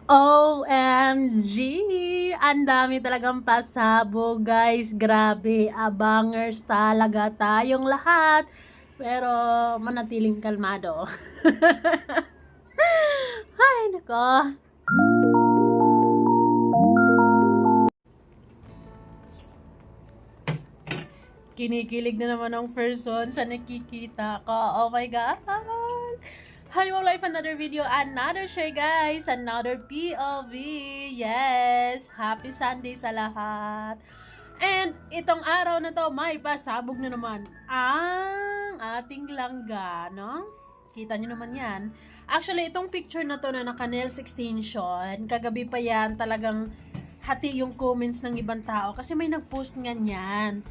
OMG! Ang dami talagang pasabog, guys. Grabe, abangers talaga tayong lahat. Pero manatiling kalmado. Ay, nako. Kinikilig na naman ang person sa nakikita ko. Oh my God! Hi, my life, another video, another share, guys, another POV. Yes, happy Sunday sa lahat. And itong araw na to, may pasabog na naman ang ating langga, no? Kita nyo naman yan. Actually, itong picture na to na naka-nails extension, kagabi pa yan, talagang hati yung comments ng ibang tao kasi may nag-post nga yan.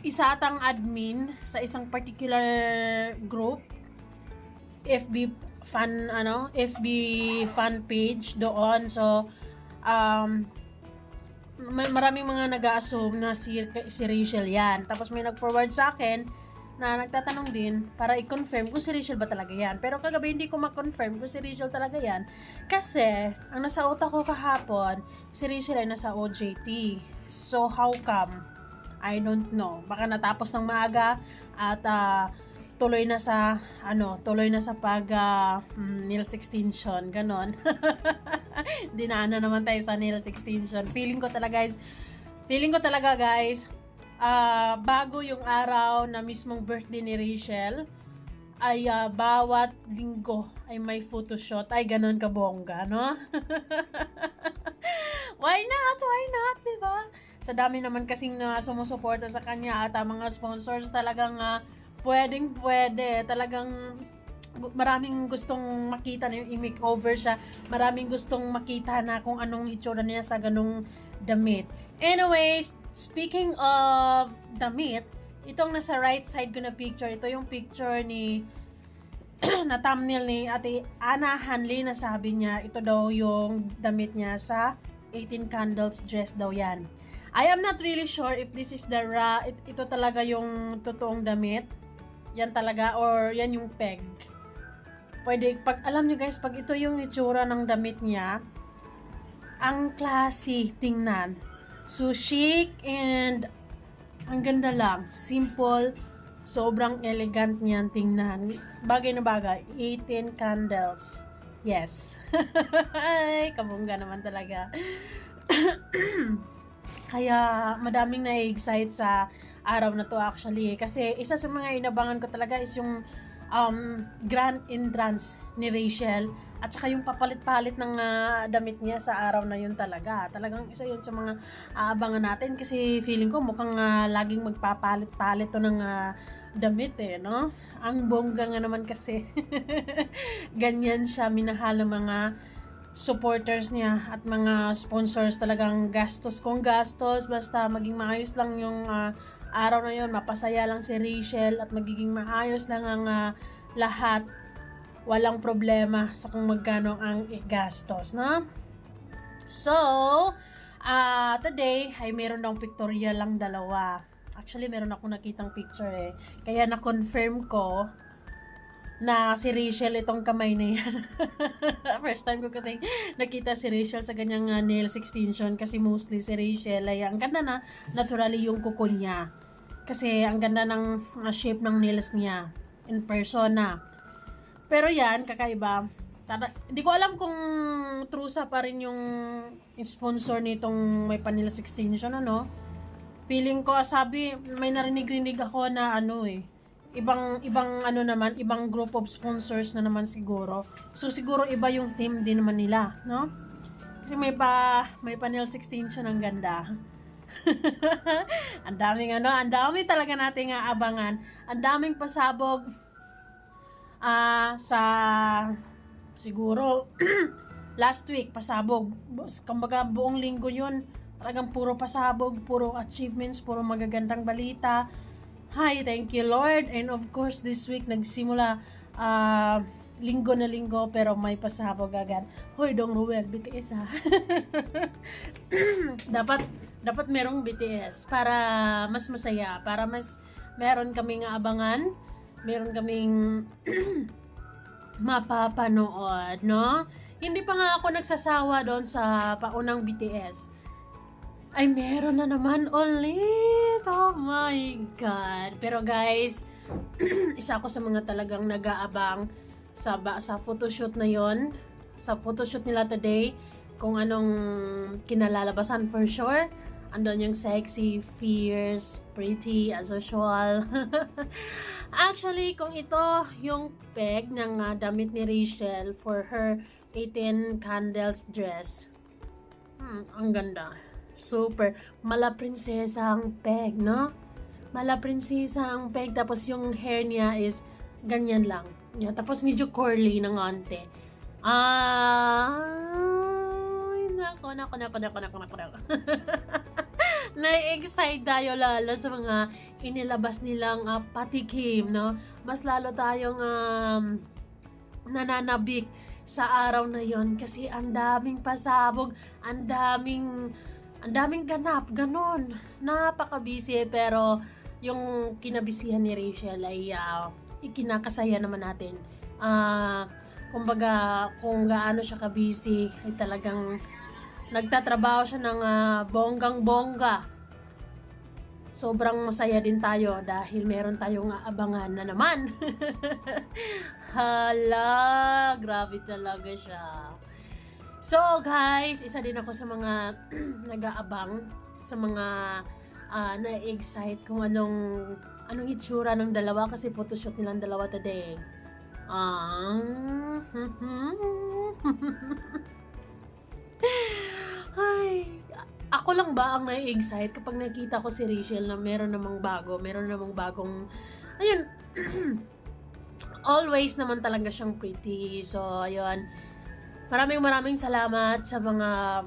Isa atang admin sa isang particular group, FB fan page doon. So maraming mga nag-a-assume na si Rachel yan. Tapos may nag-forward sa akin na nagtatanong din para i-confirm kung si Rachel ba talaga yan. Pero kagabi hindi ko ma-confirm kung si Rachel talaga yan. Kasi ang nasa utak ko kahapon, si Rachel ay nasa OJT. So how come? I don't know. Baka natapos ng maaga at tuloy na sa pag nails extension, ganon. Dinaan na naman tayo sa nails extension. Feeling ko talaga guys, bago yung araw na mismong birthday ni Rachel, ay bawat linggo ay may photoshoot. Ay, ganon kabongga, no? Why not, diba? Sa dami naman kasing sumusuporta sa kanya at mga sponsors, talagang pwede. Talagang maraming gustong makita na i-makeover siya. Maraming gustong makita na kung anong itsura niya sa ganung damit. Anyways, speaking of damit, itong nasa right side ko na picture, ito yung picture ni na thumbnail ni Ate Ana Hanley, na sabi niya, ito daw yung damit niya sa 18 Candles dress daw yan. I am not really sure if this is ito talaga yung totoong damit. Yan talaga, or yan yung peg. Pwede, alam nyo guys, pag ito yung itsura ng damit niya, ang classy tingnan. So chic and ang ganda lang. Simple, sobrang elegant niyan tingnan. Bagay na bagay. 18 Candles. Yes. Ay, kabongga naman talaga. Kaya madaming na-excite sa araw na to actually. Kasi isa sa mga inabangan ko talaga is yung grand entrance ni Rachel. At saka yung papalit-palit ng damit niya sa araw na yun talaga. Talagang isa yun sa mga aabangan natin. Kasi feeling ko mukhang laging magpapalit-palit to ng damit no? Ang bongga nga naman kasi. Ganyan siya minahal ng mga supporters niya at mga sponsors. Talagang gastos kung gastos, basta maging maayos lang yung araw na yun, mapasaya lang si Rachel at magiging maayos lang ang lahat, walang problema sa kung magkano ang gastos, no? So today ay meron daw pictorial lang dalawa. Actually meron ako nakitang picture kaya na-confirm ko na si Rachel itong kamay na yan. First time ko kasi nakita si Rachel sa ganyang nails extension, kasi mostly si Rachel ay ang ganda na naturally yung kuko niya. Kasi ang ganda ng shape ng nails niya in persona. Pero yan, kakaiba. Di ko alam kung trusa pa rin yung sponsor nitong may nails extension, ano. Feeling ko, sabi, may narinig ako na ibang group of sponsors na naman siguro. So siguro iba yung theme din naman nila, no? Kasi may nails extension, ang ganda. ang dami talaga nating abangan. Ang daming pasabog sa siguro last week pasabog. Kumbaga buong linggo yun. Talagang puro pasabog, puro achievements, puro magagandang balita. Hi, thank you Lord. And of course, this week nagsimula linggo na linggo pero may pasabog agad. Hoy, Dong Ruel, BTS ha. dapat merong BTS para mas masaya, para mas meron kaming abangan, meron kaming mapapanood, no? hindi pa nga ako nagsasawa doon sa paunang BTS. Ay, meron na naman ulit. Oh my God. Pero guys, isa ako sa mga talagang nag-aabang sa photoshoot na yon, sa photoshoot nila today, kung anong kinalalabasan for sure. Andun yung sexy, fierce, pretty, as usual. Actually, kung ito yung peg ng damit ni Rachel for her 18 candles dress, ang ganda. Super. Mala prinsesa ang peg, no? Mala prinsesa ang peg. Tapos yung hair niya is ganyan lang. Yeah, tapos medyo curly ng onte. Nako. Na-excite tayo lalo sa mga inilabas nilang patikim, no? Mas lalo tayong nananabik sa araw na yon kasi ang daming pasabog, ang daming ganap, ganun. Napaka-busy, pero yung kinabisihan ni Rachel ay ikinakasaya naman natin. Kumbaga, kung gaano siya ka-busy, ay talagang nagtatrabaho siya ng bonggang-bongga. Sobrang masaya din tayo dahil meron tayong abangan na naman. Hala, grabe talaga siya. So guys, isa din ako sa mga nag-aabang, sa mga na-excite kung anong itsura ng dalawa kasi photoshoot nilang dalawa today. Ay, ako lang ba ang na-excite kapag nakita ko si Rachel na meron namang bagong, ayun, always naman talaga siyang pretty. So, ayun, maraming salamat sa mga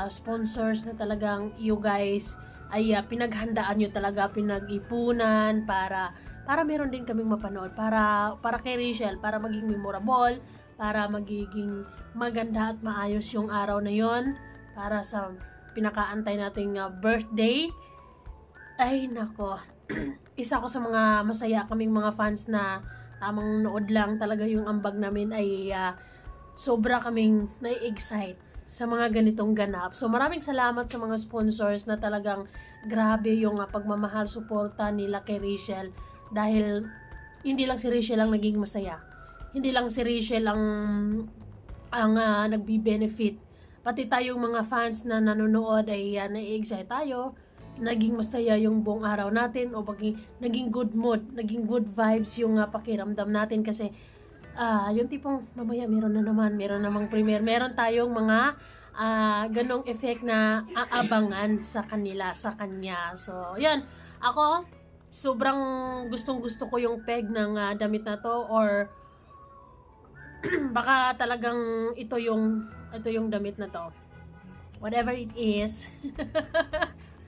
sponsors na talagang you guys ay pinaghandaan nyo talaga, pinag-ipunan para meron din kaming mapanood, para kay Rachel, para maging memorable, para magiging maganda at maayos yung araw na yon, para sa pinakaantay nating birthday. Ay nako, isa ko sa mga masaya kaming mga fans na tamang nood lang talaga yung ambag namin ay sobra kaming na-excite sa mga ganitong ganap. So maraming salamat sa mga sponsors na talagang grabe yung pagmamahal, suporta nila kay Rachel, dahil hindi lang si Rachel ang naging masaya. Hindi lang si Rachel ang nagbi-benefit. Pati tayong mga fans na nanonood ay na-excite tayo. Naging masaya yung buong araw natin, o naging good mood, naging good vibes yung pakiramdam natin kasi yung tipong mamaya meron namang premiere, meron tayong mga ganong effect na aabangan sa kanya. So yan, ako sobrang gustong-gusto ko yung peg ng damit na to, or baka talagang ito yung damit na to, whatever it is.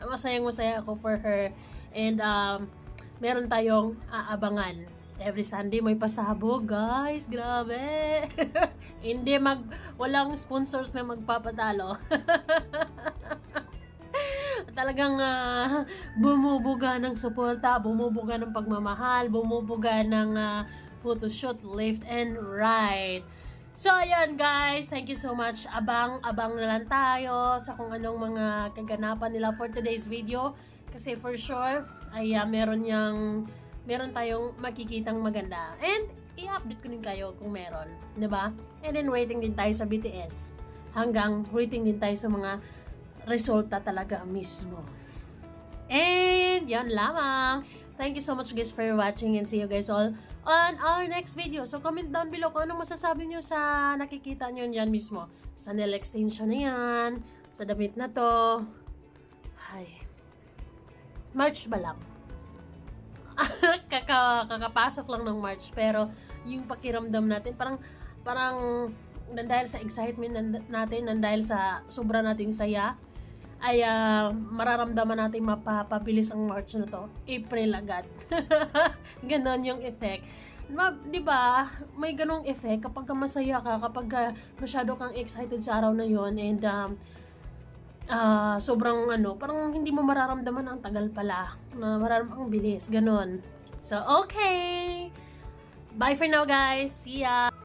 Masaya ako for her, and meron tayong aabangan. Every Sunday may pasabog, guys. Grabe. Walang sponsors na magpapatalo. Talagang bumubuga ng suporta, bumubuga ng pagmamahal, bumubuga ng photoshoot left and right. So, ayan guys, thank you so much. Abang na lang tayo sa kung anong mga kaganapan nila for today's video. Kasi for sure, ay meron tayong makikitang maganda. And, i-update ko din kayo kung meron. Diba? And then, waiting din tayo sa BTS. Hanggang waiting din tayo sa mga resulta talaga mismo. And, yan lamang. Thank you so much guys for watching, and see you guys all on our next video. So, comment down below kung anong masasabi nyo sa nakikita nyo yan mismo. Sa nail extension na yan, sa damit na to. Ay, March ba lang? Kakapasok lang ng March, pero yung pakiramdam natin parang dahil sa excitement natin, dahil sa sobra nating saya, ay mararamdaman natin mapapabilis ang March na to. April agad. Ganon yung effect. Diba, may ganong effect kapag masaya ka, kapag masyado kang excited sa araw na yon, and sobrang parang hindi mo mararamdaman ang tagal pala, mararamdaman ang bilis, ganon. So, okay! Bye for now guys! See ya!